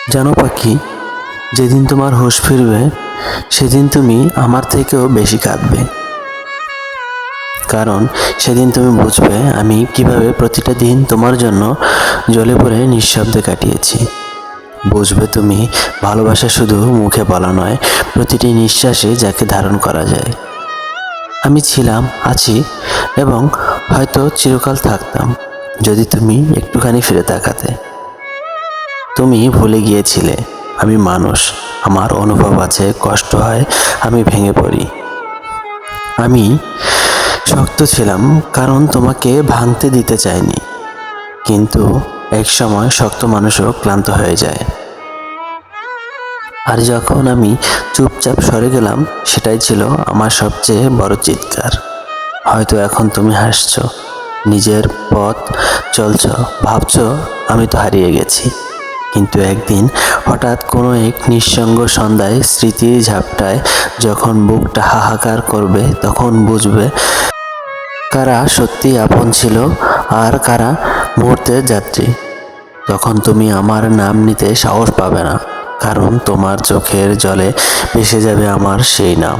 জানো পাখি, যেদিন তোমার হুঁশ ফিরবে সেদিন তুমি আমার থেকেও বেশি কাঁদবে। কারণ সেদিন তুমি বুঝবে আমি কিভাবে প্রতিটা দিন তোমার জন্য জ্বলে পড়ে নিঃশব্দে কাটিয়েছি। বুঝবে তুমি ভালোবাসা শুধু মুখে বলা নয়, প্রতিটি নিঃশ্বাসে যাকে ধারণ করা যায়। আমি ছিলাম, আছি এবং হয়তো চিরকাল থাকতাম যদি তুমি একটুখানি ফিরে তাকাতে। তুমি ভুলে গিয়েছিলে আমি মানুষ, আমার অনুভব আছে, কষ্ট হয়, আমি ভেঙে পড়ি। আমি শক্ত ছিলাম কারণ তোমাকে ভাঙতে দিতে চাইনি, কিন্তু এক সময় শক্ত মানুষও ক্লান্ত হয়ে যায়। আর যখন আমি চুপচাপ সরে গেলাম, সেটাই ছিল আমার সবচেয়ে বড় চিৎকার। হয়তো এখন তুমি হাসছো, নিজের পথ চলছ, ভাবছো আমি তো হারিয়ে গেছি। কিন্তু একদিন হঠাৎ কোনো এক নিঃসঙ্গ সন্ধ্যায়, স্মৃতির ঝাপটায় যখন বুকটা হাহাকার করবে, তখন বুঝবে কারা সত্যি আপন ছিল আর কারা মুহূর্তের যাত্রী। তখন তুমি আমার নাম নিতে সাহস পাবে না, কারণ তোমার চোখের জলে ভেসে যাবে আমার সেই নাম।